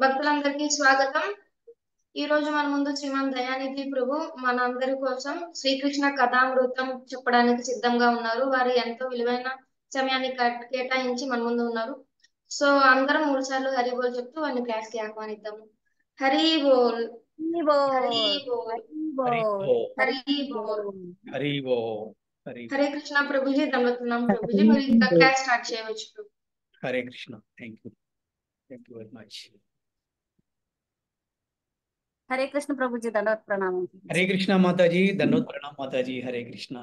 భక్తులందరికీ స్వాగతం. ఈ రోజు మన ముందు శ్రీమాన్ దయానిధి ప్రభు మన అందరి కోసం శ్రీకృష్ణ కథామృతం చెప్పడానికి సిద్ధంగా ఉన్నారు. వారు ఎంతో విలువైన సమయాన్ని కేటాయించి మన ముందు ఉన్నారు. సో అందరం 3 సార్లు హరి బోల్ చెప్తూ వారిని క్లాస్ కి ఆహ్వానిద్దాము. హరి బోల్, హరి బోల్, హరి హరిబోల్ ఓ హరి బోల్. హరి ఓ హరి హరే కృష్ణ ప్రభుజీ, దండవతున్నాం ప్రభుజీ. మీరు ఇంకా క్లాస్ స్టార్ట్ చేయవచ్చు ప్రభు. Hare Krishna. Thank you very much. Hare Krishna ప్రభుజీ, దండవత్ ప్రణామం. హరే కృష్ణ మాతాజీ, దండోత్ ప్రణామ్ మాతాజీ. హరే కృష్ణ.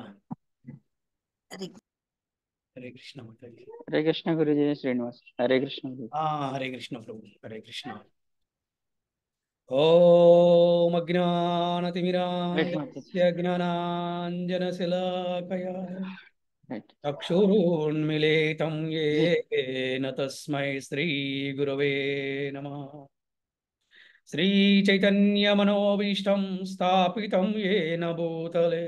హరే కృష్ణ మాతాజీ. హరే కృష్ణ గురుజీ శ్రీనివాస్. హరే కృష్ణ గురు. హరే కృష్ణ ప్రభు. హరే కృష్ణ. ఓం అజ్ఞానతిమిరాంధస్య జ్ఞానాంజనశలాకయా చక్షురున్మిలితం యేన తస్మై శ్రీ గురవే నమః. శ్రీచైతన్యమనోభీష్టం స్థాపితం యేన భూతలే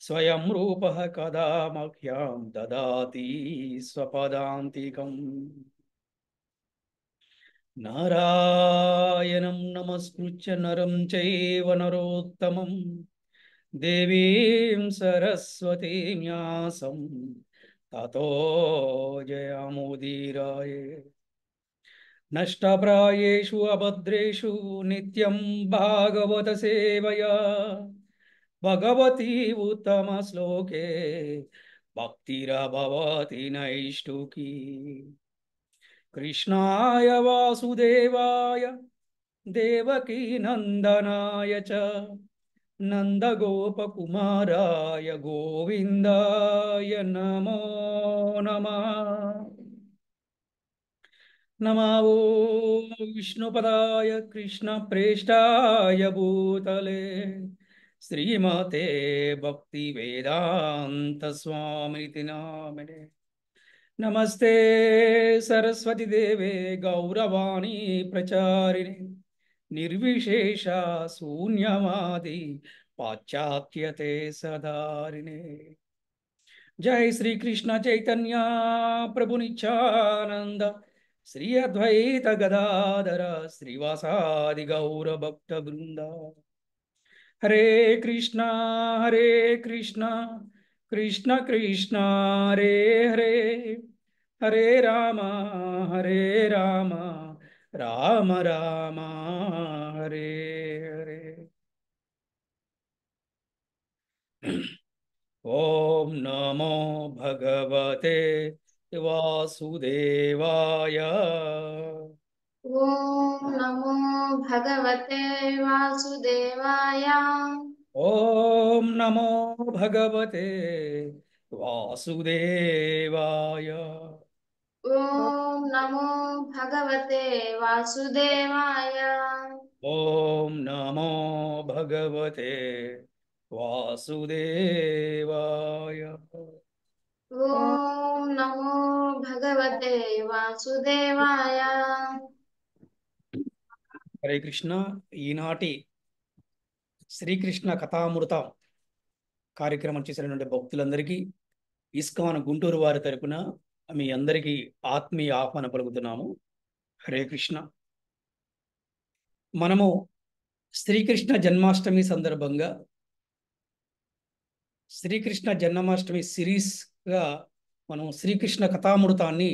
స్వయం రూపః కదా మహ్యం దదాతి స్వపదాంతికం. నారాయణం నమస్కృత్య నరం చైవ నరోత్తమం దేవీం సరస్వతీం వ్యాసం తతో జయముదీరయే. నష్టప్రాయేషు అభద్రేషు నిత్యం భాగవత సేవయా భగవతి ఉత్తమ శ్లోకే భక్తిరభవతి నైష్టుకీ. కృష్ణాయ వాసుదేవాయ దేవకీ నందనాయ చ నందగోపకుమారాయ గోవిందాయ నమో నమః. నమో విష్ణుపదాయ కృష్ణప్రేష్టాయ భూతలే శ్రీమతే భక్తి వేదాంత స్వామితి నామినే. నమస్తే సరస్వతి దేవే గౌరవాణి ప్రచారిణి నిర్విశేష శూన్యవాది పాశ్చాత్యతే సదారిణే. జై శ్రీకృష్ణ చైతన్య ప్రభు నిత్యానంద శ్రీ అద్వైత గదాధర శ్రీవాసాది గౌర భక్త బృంద. హరే కృష్ణ కృష్ణ కృష్ణ హరే హరే హరే రామ రామ రామ హరే హరే. ఓం నమో భగవతే వాసుదేవాయ. ఓం నమో భగవతే వాసుదేవాయ. ఓం నమో భగవతే వాసుదేవాయ. ఓం నమో భగవతే వాసుదేవాయ. ఓం నమో భగవతే వాసుదేవాయ. ఓం నమో భగవతే వాసుదేవాయ. హరే కృష్ణ. ఈనాటి శ్రీకృష్ణ కథామృతం కార్యక్రమం చేసినటువంటి భక్తులందరికీ ఇస్కాన్ గుంటూరు వారి తరపున మీ అందరికీ ఆత్మీయ ఆహ్వానం పలుకుతున్నాము. హరే కృష్ణ. మనము శ్రీకృష్ణ జన్మాష్టమి సందర్భంగా శ్రీకృష్ణ జన్మాష్టమి సిరీస్గా మనం శ్రీకృష్ణ కథామృతాన్ని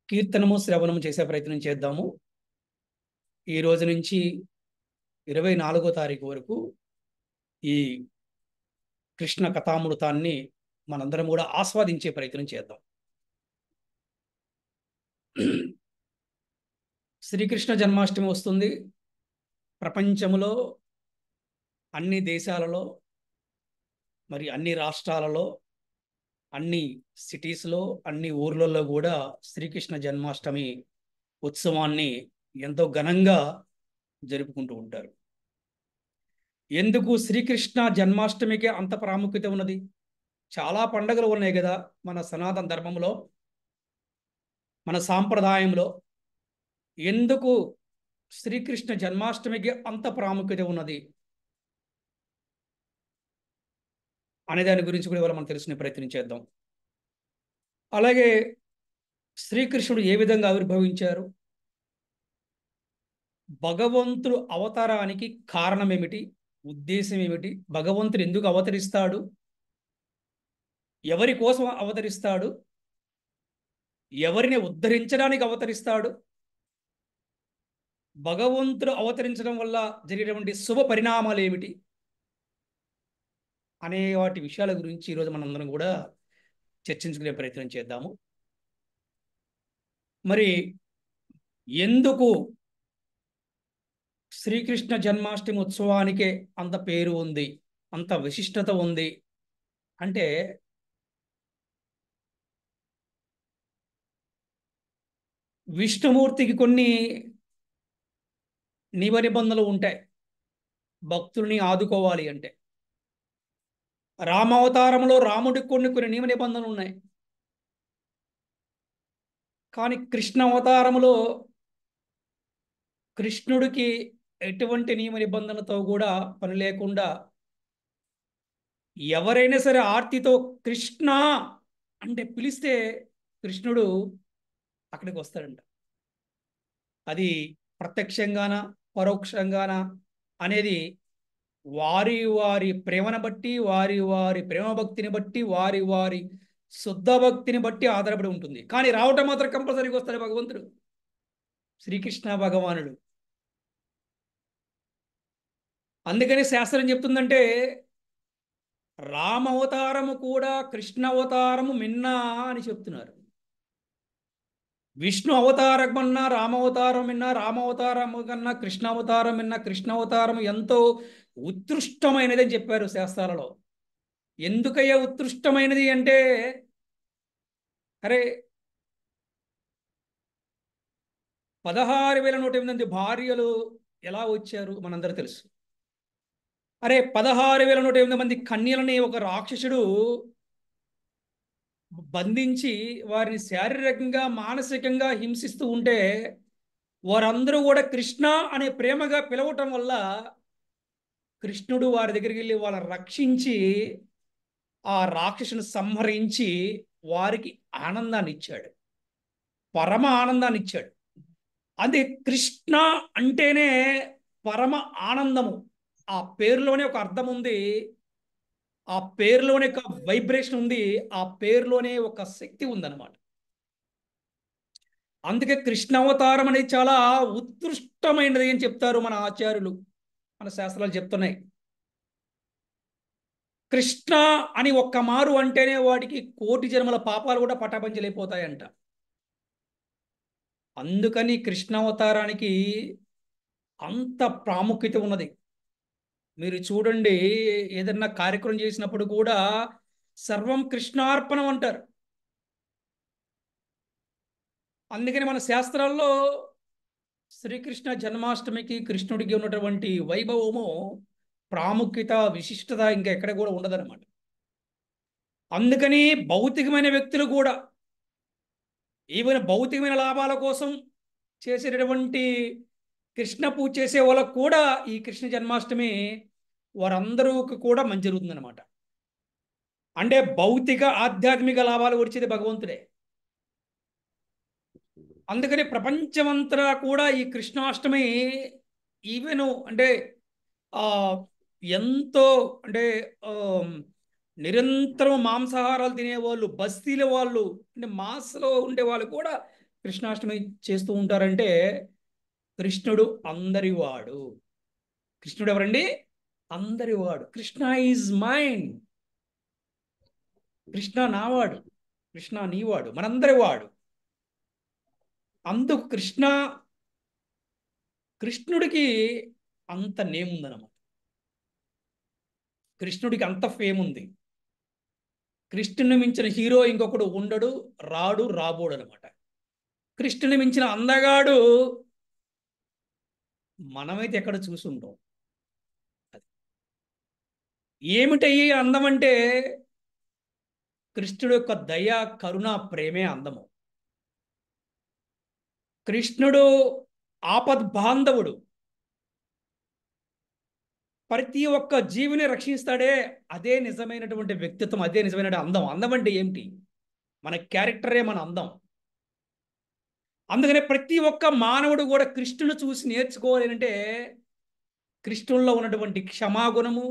కీర్తనము శ్రవణము చేసే ప్రయత్నం చేద్దాము. ఈ రోజు నుంచి 24వ తారీఖు వరకు ఈ కృష్ణ కథామృతాన్ని మనందరం కూడా ఆస్వాదించే ప్రయత్నం చేద్దాం. శ్రీకృష్ణ జన్మాష్టమి వస్తుంది. ప్రపంచంలో అన్ని దేశాలలో, మరి అన్ని రాష్ట్రాలలో, అన్ని సిటీస్లో, అన్ని ఊర్లలో కూడా శ్రీకృష్ణ జన్మాష్టమి ఉత్సవాన్ని ఎంతో ఘనంగా జరుపుకుంటూ ఉంటారు. ఎందుకు శ్రీకృష్ణ జన్మాష్టమికి అంత ప్రాముఖ్యత ఉన్నది? చాలా పండుగలు ఉన్నాయి కదా మన సనాతన ధర్మంలో, మన సాంప్రదాయంలో. ఎందుకు శ్రీకృష్ణ జన్మాష్టమికి అంత ప్రాముఖ్యత ఉన్నది అనే దాని గురించి కూడా ఇవాళ మనం తెలుసుకునే ప్రయత్నం చేద్దాం. అలాగే శ్రీకృష్ణుడు ఏ విధంగా ఆవిర్భవించారు, భగవంతుడు అవతారానికి కారణం ఏమిటి, ఉద్దేశం ఏమిటి, భగవంతుడు ఎందుకు అవతరిస్తాడు, ఎవరి కోసం అవతరిస్తాడు, ఎవరిని ఉద్ధరించడానికి అవతరిస్తాడు, భగవంతుడు అవతరించడం వల్ల జరిగేటువంటి శుభ పరిణామాలు ఏమిటి అనే వాటి విషయాల గురించి ఈరోజు మనందరం కూడా చర్చించుకునే ప్రయత్నం చేద్దాము. మరి ఎందుకు శ్రీకృష్ణ జన్మాష్టమి ఉత్సవానికే అంత పేరు ఉంది, అంత విశిష్టత ఉంది అంటే, విష్ణుమూర్తికి కొన్ని నియమ నిబంధనలు ఉంటాయి భక్తుల్ని ఆదుకోవాలి అంటే. రామావతారంలో రాముడికి కొన్ని నియమ నిబంధనలు ఉన్నాయి. కానీ కృష్ణ అవతారంలో కృష్ణుడికి ఎటువంటి నియమ నిబంధనలతో కూడా పని లేకుండా ఎవరైనా సరే ఆర్తితో కృష్ణ అంటే పిలిస్తే కృష్ణుడు అక్కడికి వస్తాడంట. అది ప్రత్యక్షంగాన పరోక్షంగాన అనేది వారి వారి ప్రేమను బట్టి, వారి వారి ప్రేమ భక్తిని బట్టి, వారి వారి శుద్ధ భక్తిని బట్టి ఆధారపడి ఉంటుంది. కానీ రావటం మాత్రం కంపల్సరీగా వస్తాడు భగవంతుడు, శ్రీకృష్ణ భగవానుడు. అందుకని శాస్త్రం చెప్తుందంటే రామ అవతారము కూడా కృష్ణ అవతారము మిన్నా అని చెప్తున్నారు. విష్ణు అవతారం కన్నా రామావతారం మిన్నా, రామావతారం కన్నా కృష్ణ అవతారం మిన్నా, కృష్ణ అవతారం ఎంతో ఉత్కృష్టమైనది అని చెప్పారు శాస్త్రాలలో. ఎందుకయ్యా ఉత్కృష్టమైనది అంటే, అరే 16,108 భార్యలు ఎలా వచ్చారు మనందరూ తెలుసు. అరే 16,108 మంది కన్యలని ఒక రాక్షసుడు బంధించి వారిని శారీరకంగా మానసికంగా హింసిస్తూ ఉంటే వారందరూ కూడా కృష్ణ అనే ప్రేమగా పిలవటం వల్ల కృష్ణుడు వారి దగ్గరికి వెళ్ళి వాళ్ళని రక్షించి ఆ రాక్షసుని సంహరించి వారికి ఆనందాన్ని ఇచ్చాడు, పరమ ఆనందాన్ని ఇచ్చాడు. అది కృష్ణ అంటేనే పరమ ఆనందము. ఆ పేరులోనే ఒక అర్థం ఉంది, ఆ పేరులోనే ఒక వైబ్రేషన్ ఉంది, ఆ పేరులోనే ఒక శక్తి ఉందన్నమాట. అందుకే కృష్ణ అవతారం అనేది చాలా ఉత్కృష్టమైనది అని చెప్తారు మన ఆచార్యులు, మన శాస్త్రాలు చెప్తున్నాయి. కృష్ణ అని ఒక్క మారు అంటేనే వాడికి కోటి జన్మల పాపాలు కూడా పటాపంచలైపోతాయంట. అందుకని కృష్ణ అవతారానికి అంత ప్రాముఖ్యత ఉన్నది. మీరు చూడండి, ఏదన్నా కార్యక్రమం చేసినప్పుడు కూడా సర్వం కృష్ణార్పణం అంటారు. అందుకని మన శాస్త్రాల్లో శ్రీకృష్ణ జన్మాష్టమికి కృష్ణుడికి ఉన్నటువంటి వైభవము, ప్రాముఖ్యత, విశిష్టత ఇంకా ఎక్కడ కూడా ఉండదన్నమాట. అందుకని భౌతికమైన వ్యక్తులు కూడా, ఈవెన్ భౌతికమైన లాభాల కోసం చేసేటటువంటి కృష్ణ పూజ చేసే వాళ్ళకు కూడా ఈ కృష్ణ జన్మాష్టమి వారందరూకి కూడా మంచి జరుగుతుందన్నమాట. అంటే భౌతిక ఆధ్యాత్మిక లాభాలు వచ్చేది భగవంతుడే. అందుకని ప్రపంచమంతా కూడా ఈ కృష్ణాష్టమి ఈవెన్ అంటే ఎంతో అంటే నిరంతరం మాంసాహారాలు తినేవాళ్ళు, బస్తీల వాళ్ళు, అంటే మాస్లో ఉండే వాళ్ళు కూడా కృష్ణాష్టమి చేస్తూ ఉంటారంటే కృష్ణుడు అందరివాడు. కృష్ణుడు ఎవరండి? అందరివాడు. Krishna is mind. కృష్ణ నావాడు, కృష్ణ నీవాడు, మనందరి వాడు. అందుకు కృష్ణుడికి అంత నేమ్ ఉందన్నమాట. కృష్ణుడికి అంత ఫేమ్ ఉంది. కృష్ణుని మించిన హీరో ఇంకొకడు ఉండడు, రాడు, రాబోడు అనమాట. కృష్ణుని మించిన అందగాడు మనమైతే ఎక్కడ చూసి ఉంటాం. అది ఏమిటయ్యి అందం అంటే కృష్ణుడు యొక్క దయ, కరుణ, ప్రేమే అందము. కృష్ణుడు ఆపద్బాంధవుడు. ప్రతి ఒక్క జీవిని రక్షిస్తాడే, అదే నిజమైనటువంటి వ్యక్తిత్వం, అదే నిజమైన అందం. అందం అంటే ఏమిటి? మన క్యారెక్టరే మన అందం. అందుకనే ప్రతి ఒక్క మానవుడు కూడా కృష్ణుని చూసి నేర్చుకోవాలి అంటే కృష్ణుల్లో ఉన్నటువంటి క్షమాగుణము,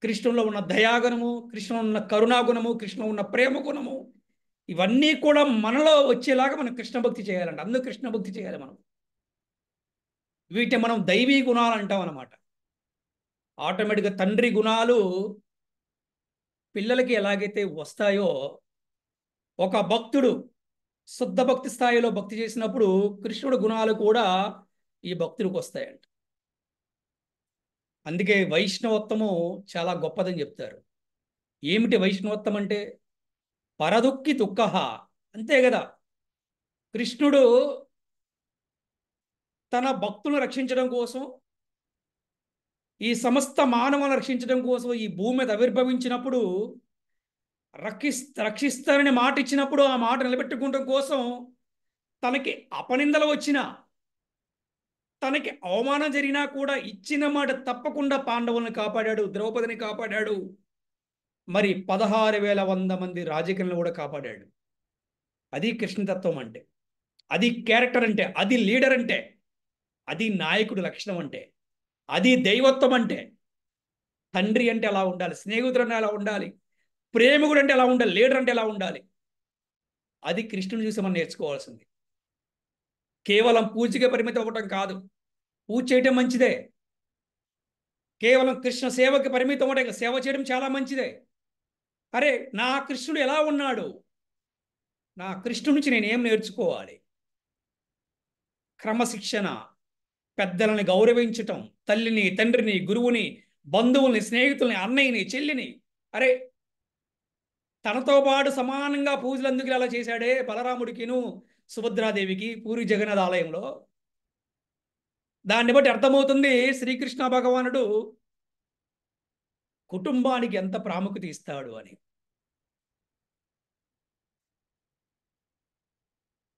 కృష్ణుల్లో ఉన్న దయాగుణము, కృష్ణులో ఉన్న కరుణాగుణము, కృష్ణులో ఉన్న ప్రేమ గుణము, ఇవన్నీ కూడా మనలో వచ్చేలాగా మనం కృష్ణ భక్తి చేయాలంట. అందుకు కృష్ణ భక్తి చేయాలి మనం. వీటిని మనం దైవీ గుణాలు అంటాం అన్నమాట. ఆటోమేటిక్గా తండ్రి గుణాలు పిల్లలకి ఎలాగైతే వస్తాయో, ఒక భక్తుడు శుద్ధ భక్తి స్థాయిలో భక్తి చేసినప్పుడు కృష్ణుడి గుణాలు కూడా ఈ భక్తుడికి వస్తాయంట. అందుకే వైష్ణవత్వము చాలా గొప్పదని చెప్తారు. ఏమిటి వైష్ణవత్వం అంటే? పరదుక్కి దుఃఖ, అంతే కదా. కృష్ణుడు తన భక్తులను రక్షించడం కోసం, ఈ సమస్త మానవులను రక్షించడం కోసం ఈ భూమి మీద ఆవిర్భవించినప్పుడు, రక్షిస్తానని మాట ఇచ్చినప్పుడు ఆ మాట నిలబెట్టుకోవడం కోసం తనకి అపనిందలు వచ్చినా, తనకి అవమానం జరిగినా కూడా ఇచ్చిన మాట తప్పకుండా పాండవులను కాపాడాడు, ద్రౌపదిని కాపాడాడు, మరి 16,100 మంది రాజకీయాలను కూడా కాపాడాడు. అది కృష్ణతత్వం అంటే, అది క్యారెక్టర్ అంటే, అది లీడర్ అంటే, అది నాయకుడి లక్షణం అంటే, అది దైవత్వం అంటే. తండ్రి అంటే ఎలా ఉండాలి, స్నేహితుడు అంటే ఎలా ఉండాలి, ప్రేమికుడు అంటే ఎలా ఉండాలి, లీడర్ అంటే ఎలా ఉండాలి, అది కృష్ణుని చూసి మనం నేర్చుకోవాల్సింది. కేవలం పూజగా పరిమితం అవ్వటం కాదు. పూజ చేయటం మంచిదే, కేవలం కృష్ణ సేవకి పరిమితం అవ్వటం, సేవ చేయడం చాలా మంచిదే. అరే, నా కృష్ణుడు ఎలా ఉన్నాడు, నా కృష్ణుడి నుంచి నేనేం నేర్చుకోవాలి? క్రమశిక్షణ, పెద్దలని గౌరవించటం, తల్లిని, తండ్రిని, గురువుని, బంధువుల్ని, స్నేహితుల్ని, అన్నయ్యని, చెల్లిని. అరే, తనతో పాటు సమానంగా పూజలు అందుకు అలా చేశాడే బలరాముడికిను సుభద్రాదేవికి పూరి జగన్నాథ ఆలయంలో. దాన్ని బట్టి అర్థమవుతుంది శ్రీకృష్ణ భగవానుడు కుటుంబానికి ఎంత ప్రాముఖ్యత ఇస్తాడు అని.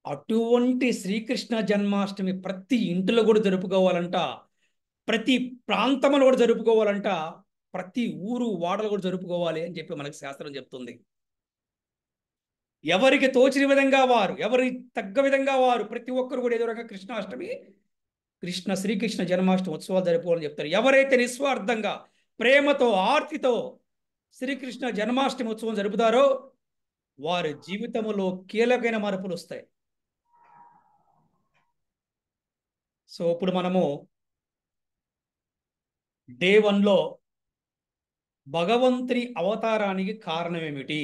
అటువంటి శ్రీకృష్ణ జన్మాష్టమి ప్రతి ఇంటిలో కూడా జరుపుకోవాలంట, ప్రతి ప్రాంతంలో కూడా జరుపుకోవాలంట, ప్రతి ఊరు వాడలు కూడా జరుపుకోవాలి అని చెప్పి మనకు శాస్త్రం చెప్తుంది. ఎవరికి తోచిన విధంగా వారు, ఎవరి తగ్గ విధంగా వారు, ప్రతి ఒక్కరు కూడా ఏదో రకంగా కృష్ణాష్టమి, శ్రీకృష్ణ జన్మాష్టమి ఉత్సవాలు జరుపుకోవాలని చెప్తారు. ఎవరైతే నిస్వార్థంగా, ప్రేమతో, ఆర్తితో శ్రీకృష్ణ జన్మాష్టమి ఉత్సవం జరుపుతారో వారి జీవితంలో కీలకమైన మార్పులు వస్తాయి. సో ఇప్పుడు మనము డే 1లో భగవంతుని అవతారానికి కారణం ఏమిటి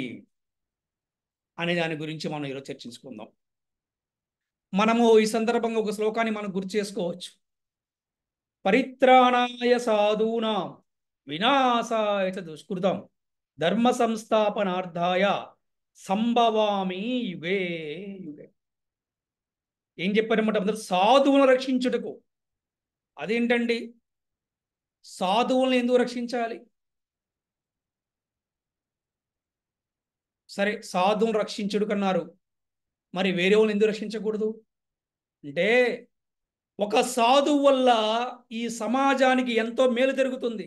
అనే దాని గురించి మనం ఈరోజు చర్చించుకుందాం. మనము ఈ సందర్భంగా ఒక శ్లోకాన్ని మనం గుర్తు చేసుకోవచ్చు. పరిత్రాణాయ సాధూనాం వినాశాయ చ దుష్కృతం ధర్మ సంస్థాపనార్థాయ సంభవామి యుగే యుగే. ఏం చెప్పారన్నమాట? అందరూ సాధువులను రక్షించుటకు. అదేంటండి? సాధువులను ఎందుకు రక్షించాలి? సరే, సాధువులను రక్షించుడు కన్నారు, మరి వేరే వాళ్ళని ఎందుకు రక్షించకూడదు అంటే, ఒక సాధువు వల్ల ఈ సమాజానికి ఎంతో మేలు జరుగుతుంది.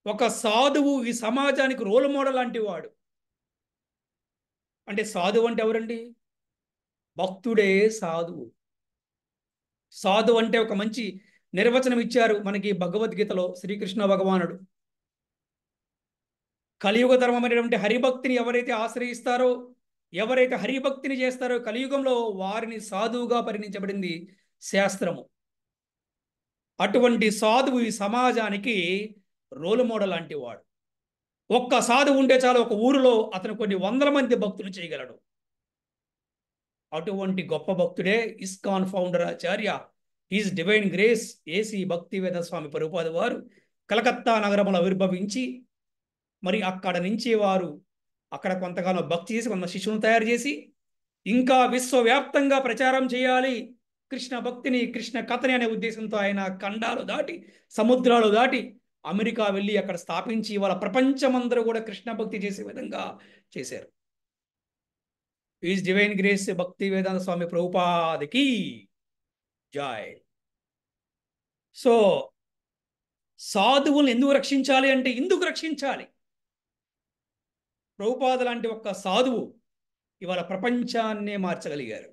ఒక సాధువు ఈ సమాజానికి రోల్ మోడల్ లాంటి వాడు. అంటే సాధువు అంటే ఎవరండి? భక్తుడే సాధువు. సాధువు అంటే ఒక మంచి నిర్వచనం ఇచ్చారు మనకి భగవద్గీతలో శ్రీకృష్ణ భగవానుడు. కలియుగ ధర్మం అనేటువంటి హరిభక్తిని ఎవరైతే ఆశ్రయిస్తారో, ఎవరైతే హరిభక్తిని చేస్తారో కలియుగంలో వారిని సాధువుగా పరిగణించబడింది శాస్త్రము. అటువంటి సాధువు ఈ సమాజానికి రోల్ మోడల్ లాంటి వాడు. ఒక్క సాధువు ఉంటే చాలు, ఒక ఊరిలో అతను కొన్ని వందల మంది భక్తులు చేయగలడు. అటువంటి గొప్ప భక్తుడే ISKCON founder acharya his divine grace AC Bhaktiveda Swami Prabhupada వారు కలకత్తా నగరంలో ఆవిర్భవించి, మరి అక్కడ నుంచి వారు అక్కడ కొంతకాలం భక్తి చేసి కొంత శిష్యులను తయారు చేసి ఇంకా విశ్వవ్యాప్తంగా ప్రచారం చేయాలి కృష్ణ భక్తిని, కృష్ణ కథని అనే ఉద్దేశంతో ఆయన ఖండాలు దాటి, సముద్రాలు దాటి అమెరికా వెళ్ళి అక్కడ స్థాపించి వాళ్ళ ప్రపంచమందరూ కూడా కృష్ణ భక్తి చేసే విధంగా చేశారు. ఈజ్ డివైన్ గ్రేస్ భక్తి వేదాంత స్వామి ప్రభుపాదకి జై. సో సాధువులను ఎందుకు రక్షించాలి అంటే, ఎందుకు రక్షించాలి? ప్రభుపాద లాంటి ఒక్క సాధువు ఇవాళ ప్రపంచాన్నే మార్చగలిగారు.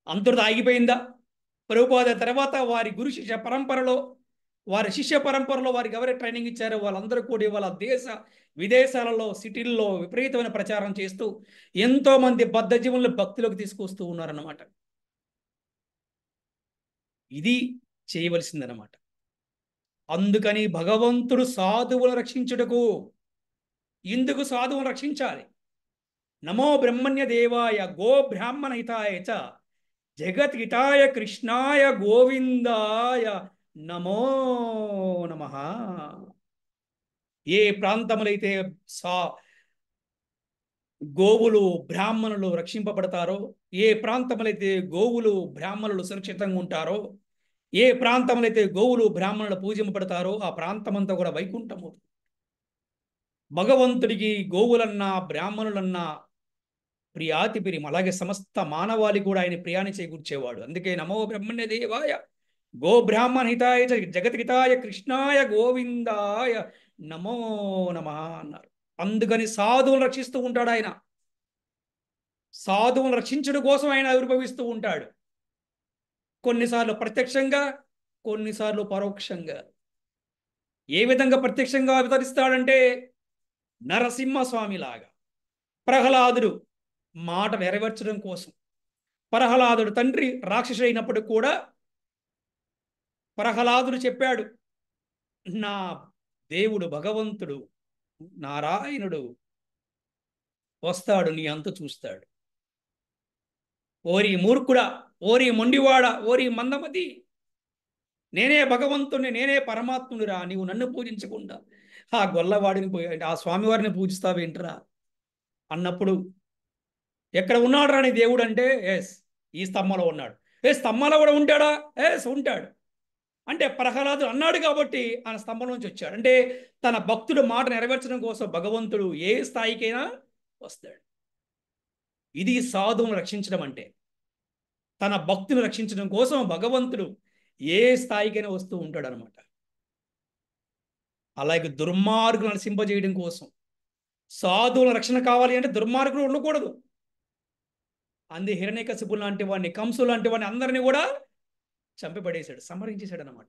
అంతటితో ఆగిపోయిందా? ప్రభుపాద తర్వాత వారి గురు శిష్య పరంపరలో, వారి శిష్య పరంపరలో వారికి ఎవరైతే ట్రైనింగ్ ఇచ్చారో వాళ్ళందరూ కూడా వాళ్ళ దేశ విదేశాలలో సిటీల్లో విపరీతమైన ప్రచారం చేస్తూ ఎంతో మంది బద్ధ జీవులను భక్తిలోకి తీసుకొస్తూ ఉన్నారన్నమాట. ఇది చేయవలసిందన్నమాట. అందుకని భగవంతుడు సాధువులను రక్షించుటకు, ఇందుకు సాధువులను రక్షించాలి. నమో బ్రహ్మణ్య దేవాయ గో బ్రాహ్మణ హితాయ చ జగద్హితాయ కృష్ణాయ గోవిందాయ నమో నమః. ఏ ప్రాంతములైతే గోవులు బ్రాహ్మణులు రక్షింపబడతారో, ఏ ప్రాంతములైతే గోవులు బ్రాహ్మణులు సురక్షితంగా ఉంటారో, ఏ ప్రాంతములైతే గోవులు బ్రాహ్మణులు పూజింపబడతారో ఆ ప్రాంతమంతా కూడా వైకుంఠము. భగవంతుడికి గోవులన్నా బ్రాహ్మణులన్నా ప్రియాతి ప్రియం. అలాగే సమస్త మానవాళి కూడా ఆయన ప్రియాన్ని చేకూర్చేవాడు. అందుకే నమో బ్రహ్మణ్య దేవాయ గో బ్రాహ్మణ హితాయ జగద్హితాయ కృష్ణాయ గోవిందాయ నమో నమః అన్నారు. అందుకని సాధువులను రక్షిస్తూ ఉంటాడు ఆయన. సాధువులను రక్షించడం కోసం ఆయన ఆవిర్భవిస్తూ ఉంటాడు. కొన్నిసార్లు ప్రత్యక్షంగా, కొన్నిసార్లు పరోక్షంగా. ఏ విధంగా ప్రత్యక్షంగా అవతరిస్తాడంటే నరసింహస్వామిలాగా. ప్రహ్లాదుడు మాట నెరవేర్చడం కోసం, ప్రహ్లాదుడు తండ్రి రాక్షసుడైనప్పుడు కూడా ప్రహ్లాదుడు చెప్పాడు, నా దేవుడు భగవంతుడు నారాయణుడు వస్తాడు, నీ అంతు చూస్తాడు. ఓరి మూర్ఖుడా, ఓరి మొండివాడ, ఓరి మందమతి, నేనే భగవంతుని, నేనే పరమాత్మునిరా, నీవు నన్ను పూజించకుండా ఆ గొల్లవాడిని ఆ స్వామివారిని పూజిస్తావేంట్రా అన్నప్పుడు, ఎక్కడ ఉన్నాడు రా నీ దేవుడు అంటే, ఎస్ ఈ స్తంభంలో ఉన్నాడు. ఏ స్తంభంలో కూడా ఉంటాడా? ఎస్ ఉంటాడు. అంటే ప్రహ్లాదుడు అన్నాడు కాబట్టి ఆయన స్తంభం నుంచి వచ్చాడు. అంటే తన భక్తుడు మాట నెరవేర్చడం కోసం భగవంతుడు ఏ స్థాయికైనా వస్తాడు. ఇది సాధువును రక్షించడం అంటే. తన భక్తుని రక్షించడం కోసం భగవంతుడు ఏ స్థాయికైనా వస్తూ ఉంటాడు అనమాట. అలాగే దుర్మార్గులను నశింపజేయడం కోసం, సాధువుల రక్షణ కావాలి అంటే దుర్మార్గులు ఉండకూడదు. అంది హిరణ్యకశిపుడు లాంటి వాడిని, కంసు లాంటి వాడిని అందరినీ కూడా చంపిపడేశాడు, సంహరించేశాడు అనమాట.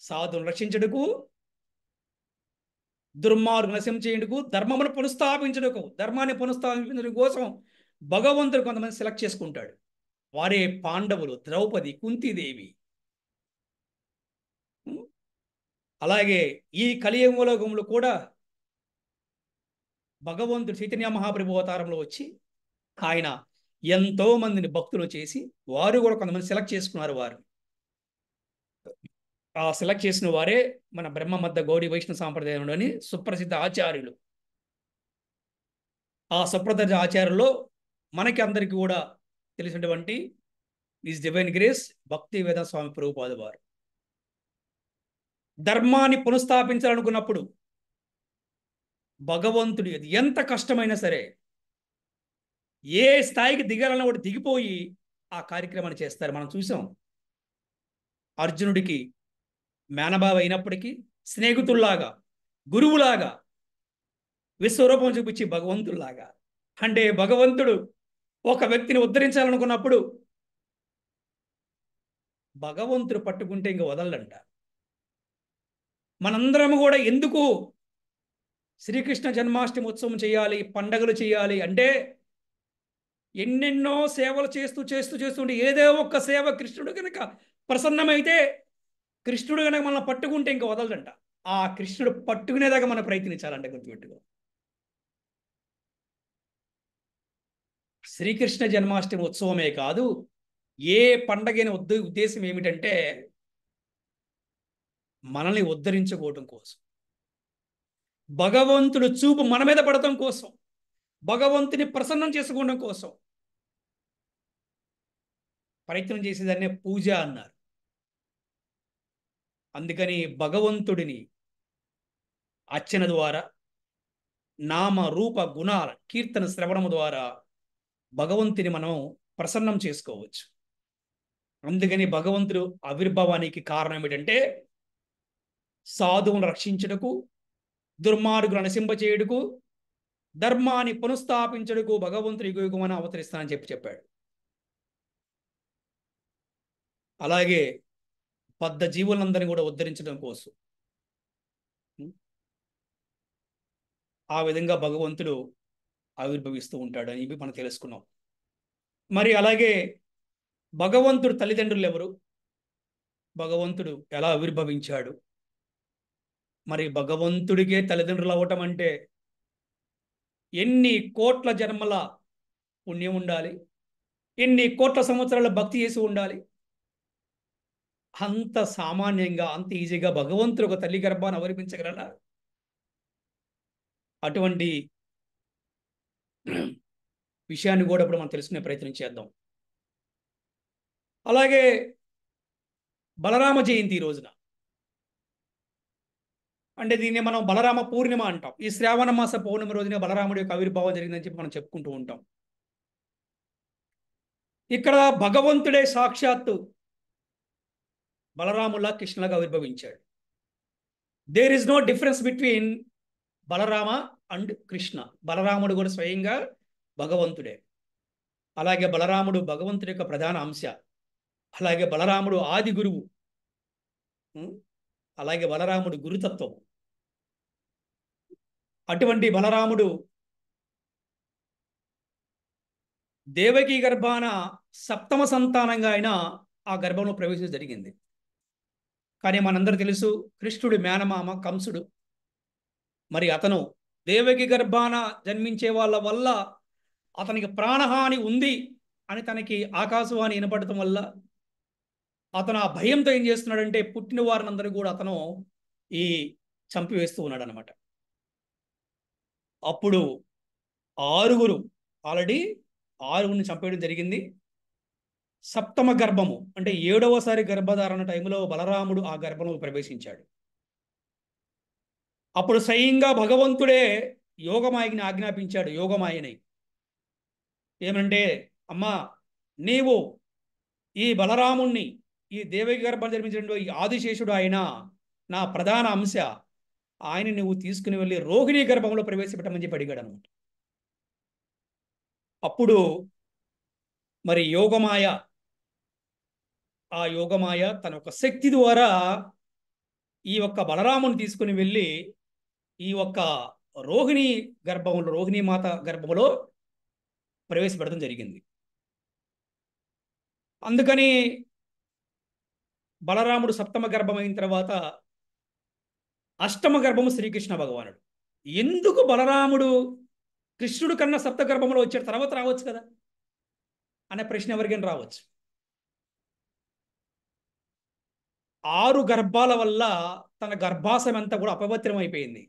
సాధువులను రక్షించడుకు, దుర్మార్గులను నశించేందుకు, ధర్మమును పునఃస్థాపించడకు, ధర్మాన్ని పునఃస్థాపించడం కోసం భగవంతుడు కొంతమంది సెలెక్ట్ చేసుకుంటాడు. వారే పాండవులు, ద్రౌపది, కుంతీదేవి. అలాగే ఈ కలియుగంలో కూడా భగవంతుడు చైతన్య మహాప్రభు అవతారంలో వచ్చి ఆయన ఎంతో మందిని భక్తులు చేసి వారు కూడా కొంతమంది సెలెక్ట్ చేసుకున్నారు. వారు ఆ సెలెక్ట్ చేసిన వారే మన బ్రహ్మ మధ్య గౌడీ వైష్ణవ సాంప్రదాయంలోని సుప్రసిద్ధ ఆచార్యులు. ఆ సుప్రసిద్ధ ఆచార్యుల్లో మనకి అందరికీ కూడా తెలిసినటువంటి ఈజ్ డివైన్ గ్రేస్ భక్తి వేదాంత స్వామి ప్రభుపాద వారు. ధర్మాన్ని పునఃస్థాపించాలనుకున్నప్పుడు భగవంతుడి ఎంత కష్టమైనా సరే, ఏ స్థాయికి దిగాలన్న కూడా దిగిపోయి ఆ కార్యక్రమాన్ని చేస్తారు. మనం చూసాం, అర్జునుడికి మేనబావ అయినప్పటికీ స్నేహితుల్లాగా, గురువులాగా, విశ్వరూపం చూపించి భగవంతుల్లాగా. అంటే భగవంతుడు ఒక వ్యక్తిని ఉద్ధరించాలనుకున్నప్పుడు భగవంతుడు పట్టుకుంటే ఇంక వదలంట. మనందరం కూడా ఎందుకు శ్రీకృష్ణ జన్మాష్టమి ఉత్సవం చేయాలి, పండగలు చేయాలి అంటే, ఎన్నెన్నో సేవలు చేస్తుంటే ఏదో ఒక్క సేవ కృష్ణుడు కనుక ప్రసన్నమైతే, కృష్ణుడు కనుక మనల్ని పట్టుకుంటే ఇంకా వదలడంట. ఆ కృష్ణుడు పట్టుకునేదాకా మనం ప్రయత్నించాలంటే గుర్తుపెట్టుకో. శ్రీకృష్ణ జన్మాష్టమి ఉత్సవమే కాదు, ఏ పండగైన ఉద్దేశం ఏమిటంటే మనల్ని ఉద్ధరించుకోవడం కోసం, భగవంతుడు చూపు మన మీద పడటం కోసం, భగవంతుని ప్రసన్నం చేసుకోవడం కోసం ప్రయత్నం చేసేదాన్నే పూజ అన్నారు. అందుకని భగవంతుడిని అర్చన ద్వారా, నామ రూప గుణాల కీర్తన శ్రవణము ద్వారా భగవంతుని మనం ప్రసన్నం చేసుకోవచ్చు. అందుకని భగవంతుడు ఆవిర్భావానికి కారణం ఏమిటంటే సాధువులను రక్షించుటకు, దుర్మార్గులను నశింపచేయుటకు, ధర్మాన్ని పునఃస్థాపించుటకు భగవంతుడు యుగయుగమని అవతరిస్తానని చెప్పాడు. అలాగే బద్ధ జీవులందరినీ కూడా ఉద్ధరించడం కోసం ఆ విధంగా భగవంతుడు ఆవిర్భవిస్తూ ఉంటాడు అని ఇవి మనం తెలుసుకున్నాం. మరి అలాగే భగవంతుడు తల్లిదండ్రులు ఎవరు, భగవంతుడు ఎలా ఆవిర్భవించాడు, మరి భగవంతుడికే తల్లిదండ్రులు అవ్వటం అంటే ఎన్ని కోట్ల జన్మల పుణ్యం ఉండాలి, ఎన్ని కోట్ల సంవత్సరాల భక్తి చేసి ఉండాలి. అంత సామాన్యంగా అంత ఈజీగా భగవంతుడు ఒక తల్లి గర్భాన్ని అవరిపించగలరా? అటువంటి విషయాన్ని కూడా ఇప్పుడు మనం తెలుసుకునే ప్రయత్నం చేద్దాం. అలాగే బలరామ జయంతి రోజున, అంటే దీన్ని మనం బలరామ పూర్ణిమ అంటాం. ఈ శ్రావణ మాస పౌర్ణమి రోజున బలరాముడి యొక్క ఆవిర్భావం జరిగిందని చెప్పి మనం చెప్పుకుంటూ ఉంటాం. ఇక్కడ భగవంతుడే సాక్షాత్తు బలరాములా కృష్ణులాగా ఆవిర్భవించాడు. There is no difference between Balarama and Krishna. బలరాముడు కూడా స్వయంగా భగవంతుడే. అలాగే బలరాముడు భగవంతుడి యొక్క ప్రధాన అంశ. అలాగే బలరాముడు ఆది గురువు. అలాగే బలరాముడు గురుతత్వం. అటువంటి బలరాముడు దేవకీ గర్భాన సప్తమ సంతానంగా ఆయన ఆ గర్భంలో ప్రవేశం జరిగింది. కానీ మనందరూ తెలుసు, కృష్ణుడు మేనమామ కంసుడు. మరి అతను దేవకి గర్భాన జన్మించే వాళ్ళ వల్ల అతనికి ప్రాణహాని ఉంది అని తనకి ఆకాశవాణి వినపడటం వల్ల అతను ఆ భయంతో ఏం చేస్తున్నాడంటే పుట్టిన వారినందరూ కూడా అతను ఈ చంపివేస్తూ ఉన్నాడు అనమాట. అప్పుడు ఆల్రెడీ ఆరుగురిని చంపేయడం జరిగింది. సప్తమ గర్భము అంటే 7వసారి గర్భధారణ టైంలో బలరాముడు ఆ గర్భంలో ప్రవేశించాడు. అప్పుడు స్వయంగా భగవంతుడే యోగమాయని ఆజ్ఞాపించాడు. యోగమాయని ఏమంటే, అమ్మా నీవు ఈ బలరాముణ్ణి, ఈ దేవకి గర్భం జన్మించిన ఈ ఆదిశేషుడు ఆయన నా ప్రధాన అంశ, ఆయన నువ్వు తీసుకుని వెళ్ళి రోహిణి గర్భంలో ప్రవేశపెట్టమని చెప్పి అడిగాడు అనమాట. అప్పుడు మరి ఆ యోగమాయ తన యొక్క శక్తి ద్వారా ఈ యొక్క బలరాముని తీసుకుని వెళ్ళి ఈ యొక్క రోహిణీ మాత గర్భంలో ప్రవేశపెట్టడం జరిగింది. అందుకని బలరాముడు సప్తమ గర్భం అయిన తర్వాత అష్టమ గర్భము శ్రీకృష్ణ భగవానుడు. ఎందుకు బలరాముడు కృష్ణుడు కన్నా సప్త గర్భంలో వచ్చాడు, తర్వాత రావచ్చు కదా అనే ప్రశ్న ఎవరికైనా రావచ్చు. 6 గర్భాల వల్ల తన గర్భాశయం అంతా కూడా అపవిత్రం అయిపోయింది.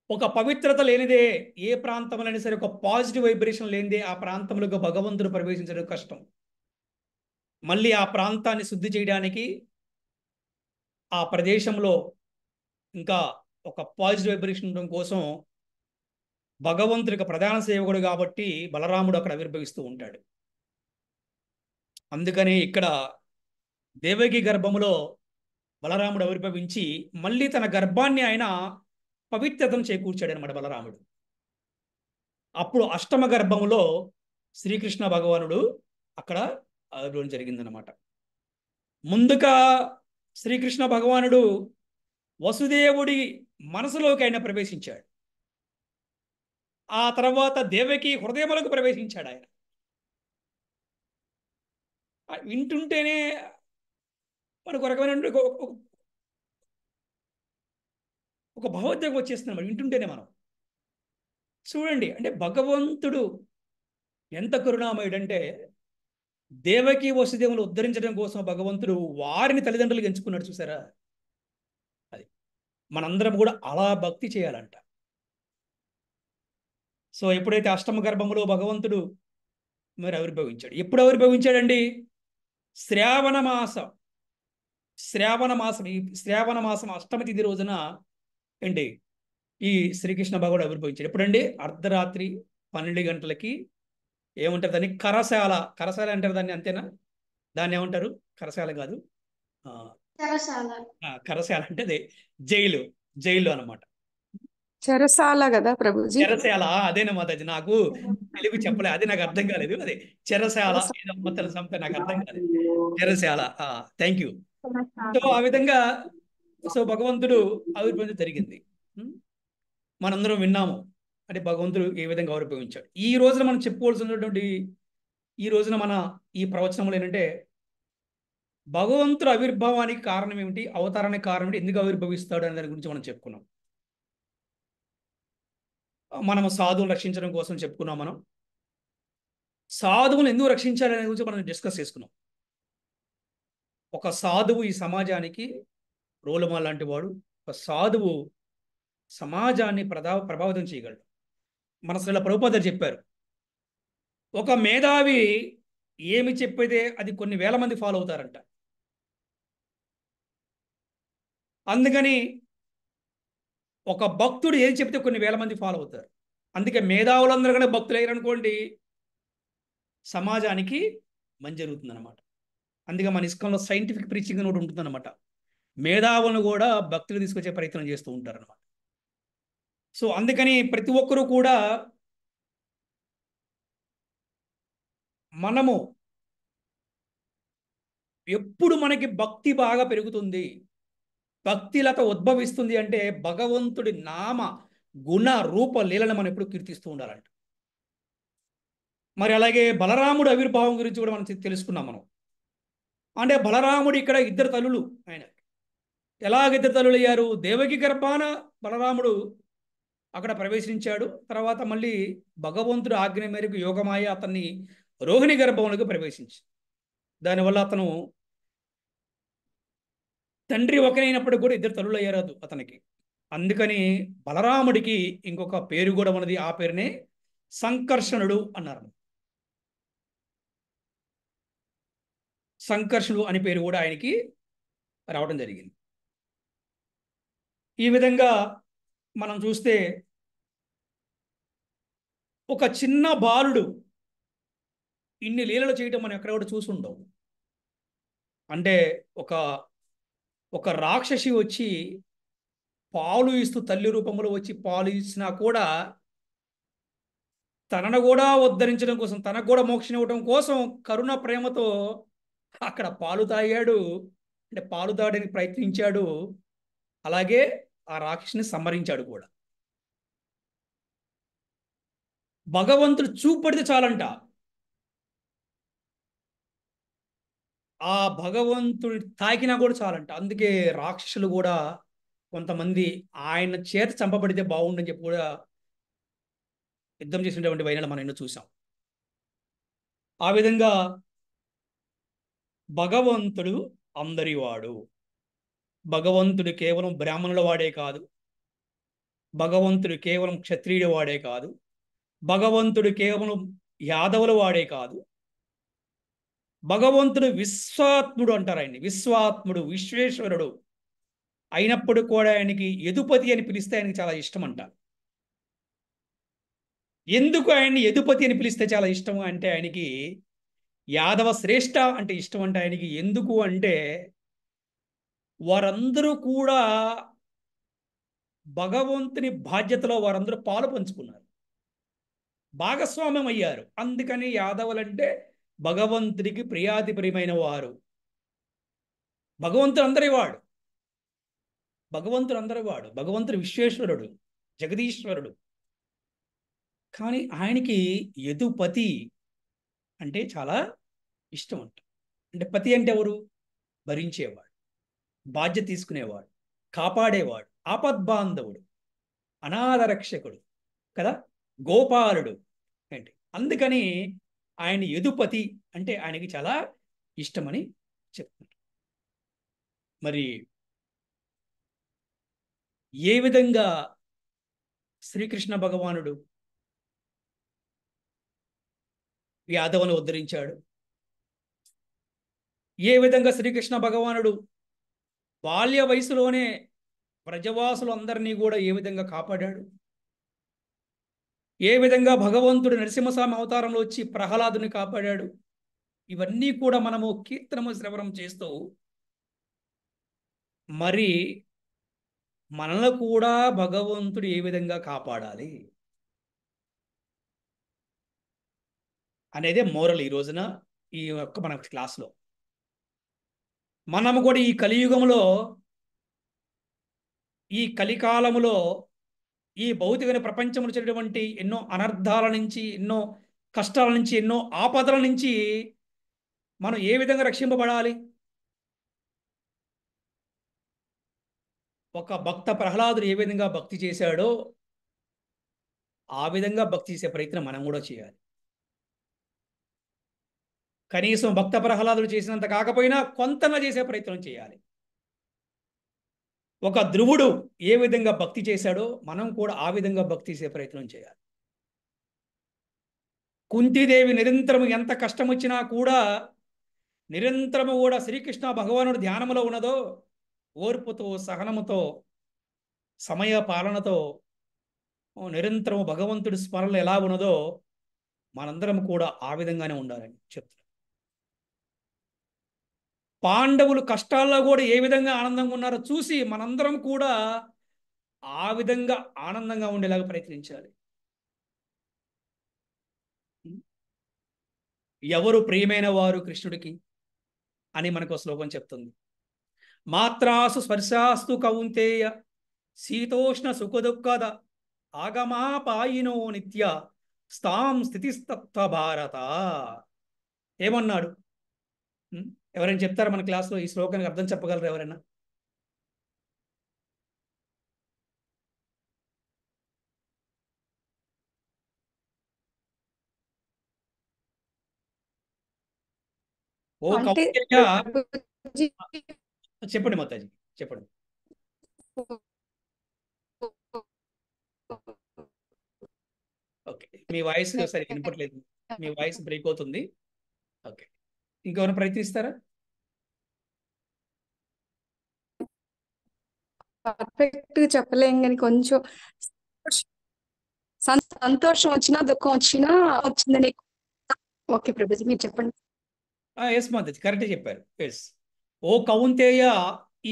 ఒక పవిత్రత లేనిదే ఏ ప్రాంతంలోనే సరే, ఒక పాజిటివ్ వైబ్రేషన్ లేనిదే ఆ ప్రాంతంలోకి భగవంతుడు ప్రవేశించడం కష్టం. మళ్ళీ ఆ ప్రాంతాన్ని శుద్ధి చేయడానికి ఆ ప్రదేశంలో ఇంకా ఒక పాజిటివ్ వైబ్రేషన్ ఉండడం కోసం భగవంతుడికి ప్రధాన సేవకుడు కాబట్టి బలరాముడు అక్కడ ఆవిర్భవిస్తూ ఉంటాడు. అందుకనే ఇక్కడ దేవకి గర్భములో బలరాముడు ఆవిర్భవించి మళ్ళీ తన గర్భాన్ని ఆయన పవిత్రతను చేకూర్చాడు అనమాట బలరాముడు. అప్పుడు అష్టమ గర్భములో శ్రీకృష్ణ భగవానుడు అక్కడ ఆవిర్భవం జరిగిందనమాట. ముందుగా శ్రీకృష్ణ భగవానుడు వసుదేవుడి మనసులోకి ఆయన ప్రవేశించాడు. ఆ తర్వాత దేవకి హృదయములకు ప్రవేశించాడు ఆయన. వింటుంటేనే మనకు ఒక రకమైన ఒక భావోద్వేగం వచ్చేస్తుంది మనం వింటుంటేనే. మనం చూడండి, అంటే భగవంతుడు ఎంత కరుణామయుడంటే దేవకి వసుదేవులు ఉద్ధరించడం కోసం భగవంతుడు వారిని తల్లిదండ్రులకు ఎంచుకున్నాడు. చూసారా? అది మనందరం కూడా అలా భక్తి చేయాలంట. సో ఎప్పుడైతే అష్టమ గర్భములో భగవంతుడు మరి ఆవిర్భవించాడు, ఎప్పుడు ఆవిర్భవించాడండి? శ్రావణ మాసం ఈ శ్రావణ మాసం అష్టమి తిథి రోజున ఏంటి ఈ శ్రీకృష్ణ భగవానుడు ఆవిర్భవించాడు. ఎప్పుడండి? అర్ధరాత్రి 12 గంటలకి. ఏమంటారు దాన్ని? కరశాల అంటారు దాన్ని, అంతేనా? దాన్ని ఏమంటారు? కరశాల కాదు, కరశాల అంటే అదే జైలు అనమాట. చెరసాల కదా ప్రభుజీ. చెరసాల అదేనమాట. అది నాకు తెలుగు చెప్పలే, అది నాకు అర్థం కాలేదు. అదే చెరసాల చెరసాల. ఏదో మొత్తం సంథింగ్ నాకు అర్థం కాలేదు. చెరసాల. Thank you. సో ఆ విధంగా భగవంతుడు ఆవిర్భవించడం జరిగింది. ఉం? మనందరం విన్నాము. అంటే భగవంతుడు ఏ విధంగా ఆవిర్భవించాడు. ఈ రోజున మనం చెప్పుకోవాల్సినటువంటి ఈ రోజున మన ఈ ప్రవచనంలో ఏంటంటే భగవంతుడు ఆవిర్భావానికి కారణం ఏమిటి, అవతారానికి కారణం ఏంటి, ఎందుకు ఆవిర్భవిస్తాడు అనే దాని గురించి మనం చెప్పుకున్నాం. మనము సాధువులు రక్షించడం కోసం చెప్పుకున్నాం. మనం సాధువులు ఎందుకు రక్షించాలి అనే గురించి మనం డిస్కస్ చేసుకున్నాం. ఒక సాధువు ఈ సమాజానికి రోల్ మోడల్ లాంటి వాడు. ఒక సాధువు సమాజాన్ని ప్రభావితం చేయగలడు. మన శ్రీల ప్రభుపాద చెప్పారు, ఒక మేధావి ఏమి చెప్పితే అది కొన్ని వేల మంది ఫాలో అవుతారంట. అందుకని ఒక భక్తుడు ఏది చెప్తే కొన్ని వేల మంది ఫాలో అవుతారు. అందుకే మేధావులందరూ కూడా భక్తులు అయ్యారనుకోండి, సమాజానికి మంచి జరుగుతుంది అనమాట. అందుకే మన ఇస్కాన్లో సైంటిఫిక్ ప్రీచింగ్ అని ఒకటి ఉంటుందన్నమాట. మేధావులను కూడా భక్తులు తీసుకొచ్చే ప్రయత్నం చేస్తూ ఉంటారు అనమాట. సో అందుకని ప్రతి ఒక్కరూ కూడా మనము ఎప్పుడు మనకి భక్తి బాగా పెరుగుతుంది, భక్తిలత ఉద్భవిస్తుంది అంటే భగవంతుడి నామ గుణ రూప లీలను మనం ఎప్పుడు కీర్తిస్తూ ఉండాలంట. మరి అలాగే బలరాముడు ఆవిర్భావం గురించి కూడా మనం తెలుసుకున్నాం. మనం అంటే బలరాముడు ఇక్కడ ఇద్దరు తల్లులు. ఆయన ఎలాగ ఇద్దరు తల్లులు అయ్యారు? దేవకి గర్భాన బలరాముడు అక్కడ ప్రవేశించాడు. తర్వాత మళ్ళీ భగవంతుడు ఆజ్ఞ మేరకు యోగమాయ అతన్ని రోహిణి గర్భంలోకి ప్రవేశించి, దానివల్ల అతను తండ్రి ఒకరైనప్పుడు కూడా ఇద్దరు తల్లులు అయ్యారు అతనికి. అందుకని బలరాముడికి ఇంకొక పేరు కూడా ఉన్నది. ఆ పేరునే సంకర్షణుడు అన్నారు. సంకర్షణుడు అనే పేరు కూడా ఆయనకి రావడం జరిగింది. ఈ విధంగా మనం చూస్తే ఒక చిన్న బాలుడు ఇన్ని లీలలు చేయటం మనం ఎక్కడ కూడా చూసి ఉండవు. అంటే ఒక రాక్షసి వచ్చి పాలు ఇస్తూ, తల్లి రూపంలో వచ్చి పాలు ఇచ్చినా కూడా తనను కూడా ఉద్ధరించడం కోసం, తనకు కూడా మోక్షం ఇవ్వడం కోసం కరుణ ప్రేమతో అక్కడ పాలు తాగాడు. అంటే పాలు తాగడానికి ప్రయత్నించాడు. అలాగే ఆ రాక్షసిని సంహరించాడు కూడా. భగవంతుడు చూపడితే చాలంట, ఆ భగవంతుడు తాకినా కూడా చాలంట. అందుకే రాక్షసులు కూడా కొంతమంది ఆయన చేత చంపబడితే బాగుండని చెప్పి కూడా యుద్ధం చేసినటువంటి వైనాలు మనం ఎన్నో చూసాం. ఆ విధంగా భగవంతుడు అందరివాడు. భగవంతుడు కేవలం బ్రాహ్మణుల వాడే కాదు, భగవంతుడు కేవలం క్షత్రియుడి వాడే కాదు, భగవంతుడు కేవలం యాదవుల వాడే కాదు. భగవంతుడు విశ్వాత్ముడు అంటారు ఆయన్ని. విశ్వాత్ముడు, విశ్వేశ్వరుడు అయినప్పుడు కూడా ఆయనకి యదుపతి అని పిలిస్తే ఆయనకి చాలా ఇష్టం అంట. ఎందుకు ఆయన్ని యదుపతి అని పిలిస్తే చాలా ఇష్టం అంటే, ఆయనకి యాదవ శ్రేష్ఠ అంటే ఇష్టం అంటే ఆయనకి. ఎందుకు అంటే వారందరూ కూడా భగవంతుని బాధ్యతలో వారందరూ పాలు పంచుకున్నారు, భాగస్వామ్యం అయ్యారు. అందుకని యాదవులంటే భగవంతుడికి ప్రియాతి ప్రియమైన వారు. భగవంతుడు అందరి వాడు, భగవంతుడు అందరి వాడు, భగవంతుడు విశ్వేశ్వరుడు, జగదీశ్వరుడు. కానీ ఆయనకి యదుపతి అంటే చాలా ఇష్టం అంట. అంటే పతి అంటే ఎవరు? భరించేవాడు, బాధ్యత తీసుకునేవాడు, కాపాడేవాడు, ఆపద్బాంధవుడు, అనాథరక్షకుడు కదా, గోపాలుడు ఏంటి. అందుకని ఆయన యదుపతి అంటే ఆయనకి చాలా ఇష్టమని చెప్తున్నారు. మరి ఏ విధంగా శ్రీకృష్ణ భగవానుడు యాదవును ఉద్ధరించాడు, ఏ విధంగా శ్రీకృష్ణ భగవానుడు బాల్య వయసులోనే ప్రజవాసులు అందరినీ కూడా ఏ విధంగా కాపాడాడు, ఏ విధంగా భగవంతుడు నరసింహస్వామి అవతారంలో వచ్చి ప్రహ్లాదుని కాపాడాడు, ఇవన్నీ కూడా మనము కీర్తనము శ్రవణం చేస్తూ మరి మనల్ని కూడా భగవంతుడు ఏ విధంగా కాపాడాలి అనేదే మోరల్ ఈ రోజున ఈ యొక్క మన క్లాస్లో. మనము కూడా ఈ కలియుగంలో, ఈ కలికాలములో, ఈ భౌతికమైన ప్రపంచంలో జరిగినటువంటి ఎన్నో అనర్థాల నుంచి, ఎన్నో కష్టాల నుంచి, ఎన్నో ఆపదల నుంచి మనం ఏ విధంగా రక్షింపబడాలి? ఒక భక్త ప్రహ్లాదుడు ఏ విధంగా భక్తి చేశాడో ఆ విధంగా భక్తి చేసే ప్రయత్నం మనం కూడా చేయాలి. కనీసం భక్త ప్రహ్లాదుడు చేసినంత కాకపోయినా కొంతగా చేసే ప్రయత్నం చేయాలి. ఒక ధ్రువుడు ఏ విధంగా భక్తి చేశాడో మనం కూడా ఆ విధంగా భక్తి చేసే ప్రయత్నం చేయాలి. కుంతీదేవి నిరంతరము ఎంత కష్టం వచ్చినా కూడా నిరంతరము కూడా శ్రీకృష్ణ భగవానుడు ధ్యానములో ఉన్నదో, ఓర్పుతో, సహనముతో, సమయ పాలనతో నిరంతరము భగవంతుడి స్మరణలో ఎలా ఉన్నదో మనందరం కూడా ఆ విధంగానే ఉండాలని చెప్తున్నారు. పాండవులు కష్టాల్లో కూడా ఏ విధంగా ఆనందంగా ఉన్నారో చూసి మనందరం కూడా ఆ విధంగా ఆనందంగా ఉండేలాగా ప్రయత్నించాలి. ఎవరు ప్రియమైన వారు కృష్ణుడికి అని మనకు శ్లోకం చెప్తుంది. మాత్రాసు స్పర్శాస్తు కౌంతేయ శీతోష్ణ సుఖదుఃఖద ఆగమాపాయినో నిత్య స్థాం స్థితిస్తత్వ భారత. ఏమన్నాడు? ఎవరైనా చెప్తారా మన క్లాస్లో? ఈ శ్లోకానికి అర్థం చెప్పగలరు ఎవరైనా? ఓ అంటే కౌంతేయ, ప్రభుజీ, చెప్పండి మాతాజీ, చెప్పండి. ఓకే, మీ వాయిస్ సరిగ్గా వినపట్లేదు, మీ వాయిస్ బ్రేక్ అవుతుంది. ఓకే, ఇంకెవరైనా ప్రయత్నిస్తారా? పర్ఫెక్ట్ గా చెప్పలేం కానీ కొంచెం సంతోషం వచ్చినా దుఃఖం వచ్చినా వచ్చిందని. ఓకే ప్రభుజీ, మీరు చెప్పండి. ఎస్ మాతాజీ, కరెక్టే చెప్పారు. ఎస్. ఓ కౌంతేయ,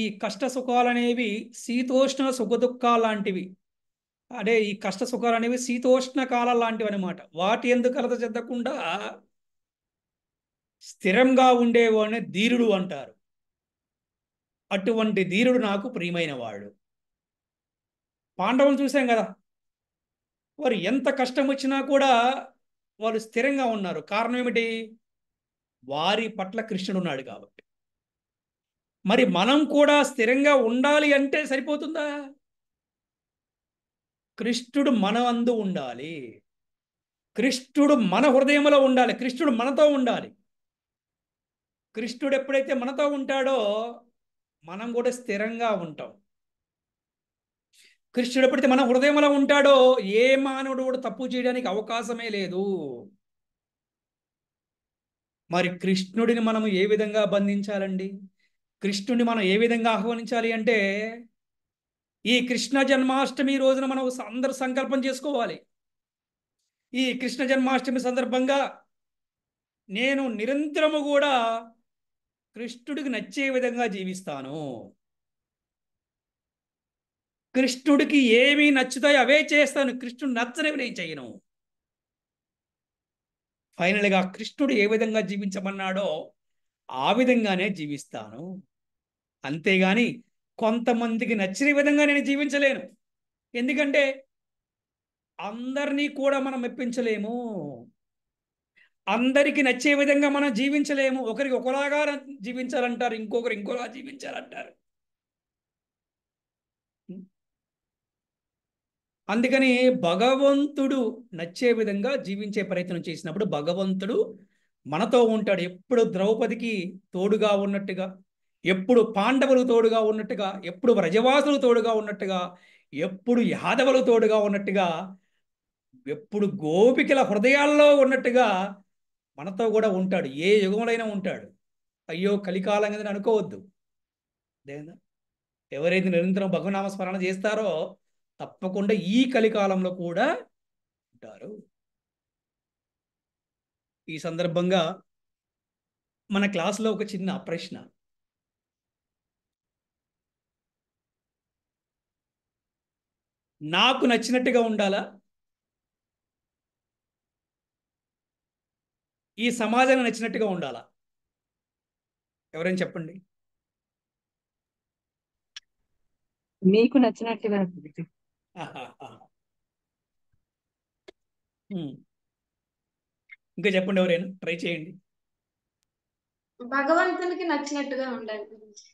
ఈ కష్ట సుఖాలు అనేవి శీతోష్ణ సుఖదుఖాలు లాంటివి. అంటే ఈ కష్ట సుఖాలు అనేవి శీతోష్ణ కాలాలు లాంటివి అనమాట. వాటి ఎందుకు కలత చెందకుండా స్థిరంగా ఉండేవాడిని ధీరుడు అంటారు. అటువంటి ధీరుడు నాకు ప్రియమైన వాడు. పాండవులు చూసాం కదా, వారు ఎంత కష్టం వచ్చినా కూడా వాళ్ళు స్థిరంగా ఉన్నారు. కారణం ఏమిటి? వారి పట్ల కృష్ణుడు ఉన్నాడు కాబట్టి. మరి మనం కూడా స్థిరంగా ఉండాలి అంటే సరిపోతుందా? కృష్ణుడు మన అందు ఉండాలి, కృష్ణుడు మన హృదయంలో ఉండాలి, కృష్ణుడు మనతో ఉండాలి. కృష్ణుడు ఎప్పుడైతే మనతో ఉంటాడో మనం కూడా స్థిరంగా ఉంటాం. కృష్ణుడు ఎప్పుడైతే మన హృదయంలో ఉంటాడో ఏ మానవుడు కూడా తప్పు చేయడానికి అవకాశమే లేదు. మరి కృష్ణుడిని మనం ఏ విధంగా బంధించాలండి? కృష్ణుడిని మనం ఏ విధంగా ఆహ్వానించాలి అంటే, ఈ కృష్ణ జన్మాష్టమి రోజున మనం అందరూ సంకల్పం చేసుకోవాలి. ఈ కృష్ణ జన్మాష్టమి సందర్భంగా నేను నిరంతరము కూడా కృష్ణుడికి నచ్చే విధంగా జీవిస్తాను. కృష్ణుడికి ఏమి నచ్చుతాయో అవే చేస్తాను, కృష్ణుడు నచ్చనివి నేను చేయను. ఫైనల్గా కృష్ణుడు ఏ విధంగా జీవించమన్నాడో ఆ విధంగానే జీవిస్తాను. అంతేగాని కొంతమందికి నచ్చిన విధంగా నేను జీవించలేను. ఎందుకంటే అందరినీ కూడా మనం మెప్పించలేము, అందరికి నచ్చే విధంగా మనం జీవించలేము. ఒకరికి ఒకలాగా జీవించాలంటారు, ఇంకొకరు ఇంకోలా జీవించాలంటారు. అందుకని భగవంతుడు నచ్చే విధంగా జీవించే ప్రయత్నం చేసినప్పుడు భగవంతుడు మనతో ఉంటాడు. ఎప్పుడు ద్రౌపదికి తోడుగా ఉన్నట్టుగా, ఎప్పుడు పాండవులు తోడుగా ఉన్నట్టుగా, ఎప్పుడు వ్రజవాసులు తోడుగా ఉన్నట్టుగా, ఎప్పుడు యాదవులు తోడుగా ఉన్నట్టుగా, ఎప్పుడు గోపికల హృదయాల్లో ఉన్నట్టుగా మనతో కూడా ఉంటాడు. ఏ యుగంలోనైనా ఉంటాడు. అయ్యో కలికాలం కదని అనుకోవద్దు. అదేనా? ఎవరైతే నిరంతరం భగవనామ స్మరణ చేస్తారో తప్పకుండా ఈ కలికాలంలో కూడా ఉంటారు. ఈ సందర్భంగా మన క్లాసులో ఒక చిన్న ప్రశ్న. నాకు నచ్చినట్టుగా ఉండాలా, ఈ సమాజానికి నచ్చినట్టుగా ఉండాలా? ఎవరైనా చెప్పండి. మీకు నచ్చినట్టుగా ఆహాహా. ఇంకా చెప్పండి, ఎవరైనా ట్రై చేయండి. భగవంతునికి నచ్చినట్టుగా ఉండాలి గురుజీ.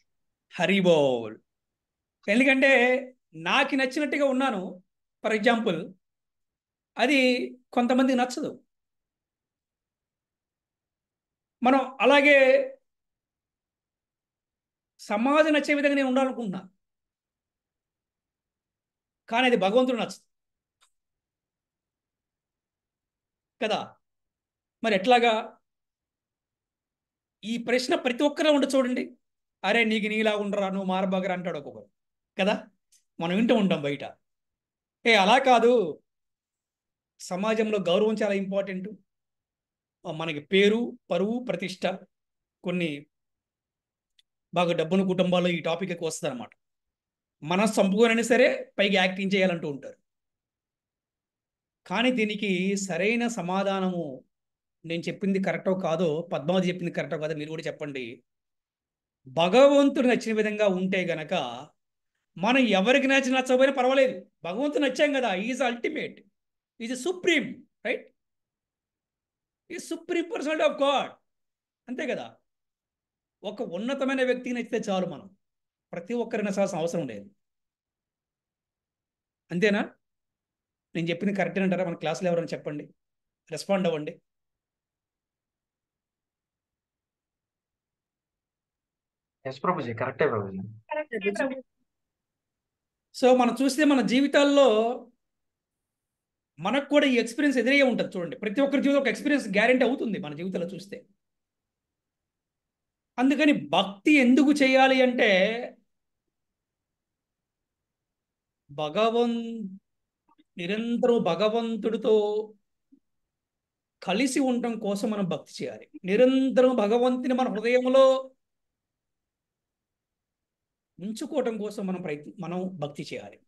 హరిబోల్. ఎందుకంటే నాకు నచ్చినట్టుగా ఉన్నాను, ఫర్ ఎగ్జాంపుల్, అది కొంతమందికి నచ్చదు. మనం అలాగే సమాజం నచ్చే విధంగా నేను ఉండాలనుకుంటున్నా, కానీ అది భగవంతుడు నచ్చదు కదా. మరి ఎట్లాగా? ఈ ప్రశ్న ప్రతి ఒక్కరూ ఉండి చూడండి. అరే నీకు నీలా ఉండరా, నువ్వు మారబగరా అంటాడు ఒక్కొక్కరు కదా. మనం వింటూ ఉంటాం బయట. అలా కాదు, సమాజంలో గౌరవం చాలా ఇంపార్టెంట్, మనకి పేరు, పరువు, ప్రతిష్ట, కొన్ని బాగా డబ్బున్న కుటుంబాల్లో ఈ టాపిక్ ఎక్కువ వస్తుంది అనమాట. మనం చంపుకోనైనా సరే పైకి యాక్టింగ్ చేయాలంటూ ఉంటారు. కానీ దీనికి సరైన సమాధానము, నేను చెప్పింది కరెక్టో కాదో, పద్మావతి చెప్పింది కరెక్టో కాదో మీరు కూడా చెప్పండి. భగవంతుడు నచ్చిన విధంగా ఉంటే గనక మనం ఎవరికి నచ్చకపోయినా పర్వాలేదు, భగవంతుడు నచ్చాం కదా. Is ultimate, is supreme, right? ఈ సుప్రీం పర్సనాలిటీ ఆఫ్ గాడ్, అంతే కదా. ఒక ఉన్నతమైన వ్యక్తికి నచ్చితే చాలు, మనం ప్రతి ఒక్కరిని నచ్చాల్సిన అవసరం లేదు. అంతేనా? నేను చెప్పింది కరెక్ట్ అంటారా? మన క్లాసులో ఎవరైనా చెప్పండి, రెస్పాండ్ అవ్వండి. ఎస్ ప్రభుజీ, కరెక్టే ప్రభుజీ. సో మనం చూస్తే మన జీవితాల్లో మనకు కూడా ఈ ఎక్స్పీరియన్స్ ఎదురయ్యే ఉంటుంది. చూడండి, ప్రతి ఒక్కరి జీవితంలో ఒక ఎక్స్పీరియన్స్ గ్యారెంటీ అవుతుంది మన జీవితంలో చూస్తే. అందుకని భక్తి ఎందుకు చేయాలి అంటే, నిరంతరం భగవంతుడితో కలిసి ఉండటం కోసం మనం భక్తి చేయాలి. నిరంతరం భగవంతుని మన హృదయంలో ఉంచుకోవటం కోసం మనం భక్తి చేయాలి.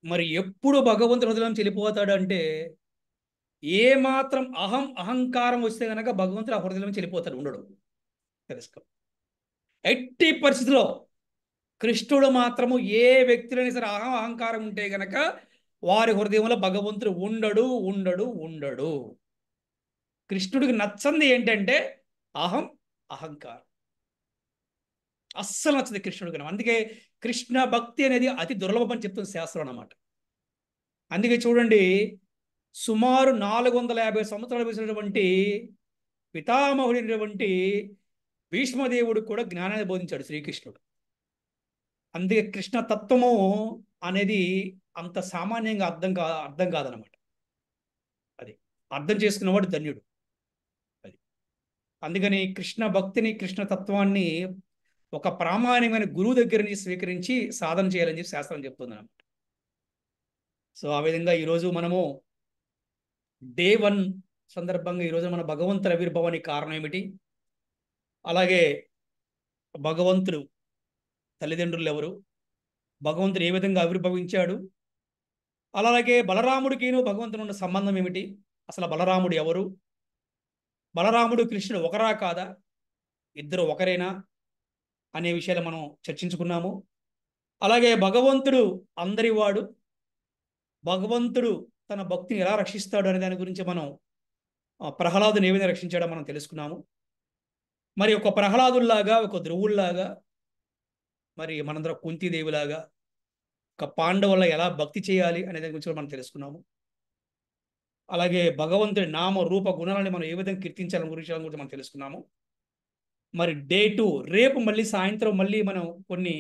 మరి ఎప్పుడు భగవంతుడి హృదయం చెల్లిపోతాడు అంటే, ఏ మాత్రం అహంకారం వస్తే కనుక భగవంతుడు ఆ హృదయం చెల్లిపోతాడు, ఉండడు. తెలుసుకో. ఎట్టి పరిస్థితిలో కృష్ణుడు మాత్రము, ఏ వ్యక్తులైనా సరే అహంకారం ఉంటే గనక వారి హృదయంలో భగవంతుడు ఉండడు, ఉండడు, ఉండడు. కృష్ణుడికి నచ్చంది ఏంటంటే అహంకారం. అస్సలు నచ్చదు కృష్ణుడికి. అందుకే కృష్ణ భక్తి అనేది అతి దుర్లభం అని చెప్తుంది శాస్త్రం అన్నమాట. అందుకే చూడండి, సుమారు 450 సంవత్సరాలు వేసినటువంటి పితామహుడైనటువంటి భీష్మదేవుడు కూడా జ్ఞానాన్ని బోధించాడు శ్రీకృష్ణుడు. అందుకే కృష్ణ తత్వము అనేది అంత సామాన్యంగా అర్థం కాదనమాట. అది అర్థం చేసుకున్నవాడు ధన్యుడు. అది అందుకని కృష్ణ భక్తిని, కృష్ణ తత్వాన్ని ఒక ప్రామాణికమైన గురువు దగ్గర నుంచి స్వీకరించి సాధన చేయాలని చెప్పి శాస్త్రం చెప్తుంది అనమాట. సో ఆ విధంగా ఈరోజు మనము డే 1 సందర్భంగా ఈరోజు మన భగవంతుడి ఆవిర్భావానికి కారణం ఏమిటి, అలాగే భగవంతుడు తల్లిదండ్రులు ఎవరు, భగవంతుడు ఏ విధంగా ఆవిర్భవించాడు, అలాగే బలరాముడికిను భగవంతుడు ఉన్న సంబంధం ఏమిటి, అసలు బలరాముడు ఎవరు, బలరాముడు కృష్ణుడు ఒకరా కాదా, ఇద్దరు ఒకరేనా అనే విషయాలు మనం చర్చించుకున్నాము. అలాగే భగవంతుడు అందరి వాడు, భగవంతుడు తన భక్తిని ఎలా రక్షిస్తాడు అనే దాని గురించి మనం ప్రహ్లాదుని ఏ విధంగా రక్షించాడో మనం తెలుసుకున్నాము. మరి ఒక ప్రహ్లాదుల్లాగా, ఒక ధ్రువుల్లాగా, మరి మనందరం కుంతీదేవిలాగా, ఒక పాండవుల ఎలా భక్తి చేయాలి అనే దాని గురించి మనం తెలుసుకున్నాము. అలాగే భగవంతుడి నామ రూప గుణాలని మనం ఏ విధంగా కీర్తించాలని గురించి మనం తెలుసుకున్నాము. మరి డే 2 రేపు మళ్ళీ సాయంత్రం మళ్ళీ మనం కొన్ని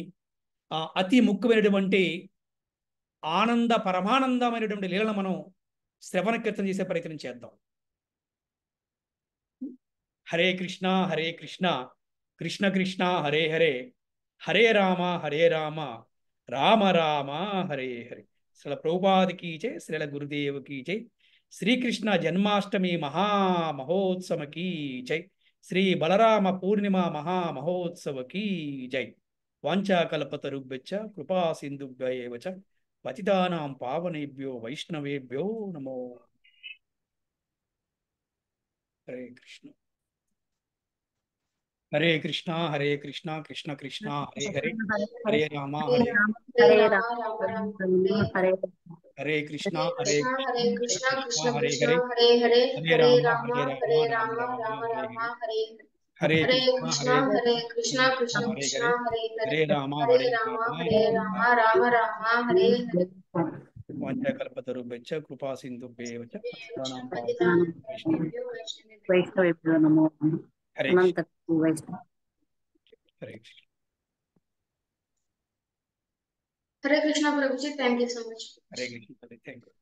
అతి ముఖ్యమైనటువంటి పరమానందమైనటువంటి లీలను మనం శ్రవణ కీర్తన చేసే ప్రయత్నం చేద్దాం. హరే కృష్ణ హరే కృష్ణ, కృష్ణ కృష్ణ హరే హరే, హరే రామ రామ రామ హరే హరే. శ్రీల ప్రభుపాదికి జై, శ్రీల గురుదేవుకి జై. శ్రీకృష్ణ జన్మాష్టమి మహామహోత్సవకి జై. శ్రీ బలరామ పూర్ణిమ మహామహోత్సవకి జై. వాంఛాకల్పతరుభ్యశ్చ కృపా సింధుభ్య ఏవ చ పతితానాం పావనేభ్యో వైష్ణవేభ్యో నమో. హరే కృష్ణ హరే కృష్ణ హరే కృష్ణ కృష్ణ కృష్ణ హరే హరే హరే రామ హరే హరే రామ హరే హరే రామ రామ రామ హరే హరే హరే హరే కృష్ణ హరే కృష్ణ హరే కృష్ణ కృష్ణ కృష్ణ హరే కృష్ణ హరే హరే హరే హరే హరే రామ రామ హరే హరే రామ రామ రామ రామ రామ హరే రామ హరే హరే హరే హరే కృష్ణ కృష్ణ హరే హరే కృష్ణ కృష్ణ హరే కృష్ణ హరే హరే హరే హరే రామ హరే హరే రామ రామ హరే రామ రామ రామ హరే హరే. వాంఛాకల్పతరుభ్యశ్చ కృపా సింధుభ్యేవ చ పతితానాం పతితానాం పావనేభ్యో పావనేభ్యో వైష్ణవేభ్యో వైష్ణవేభ్యో నమో. హరే అనంత కృష్ణ వైష్ణవ. Hare Krishna. Hare Krishna Prabhuji, thank you so much. Hare Krishna Hare thank you.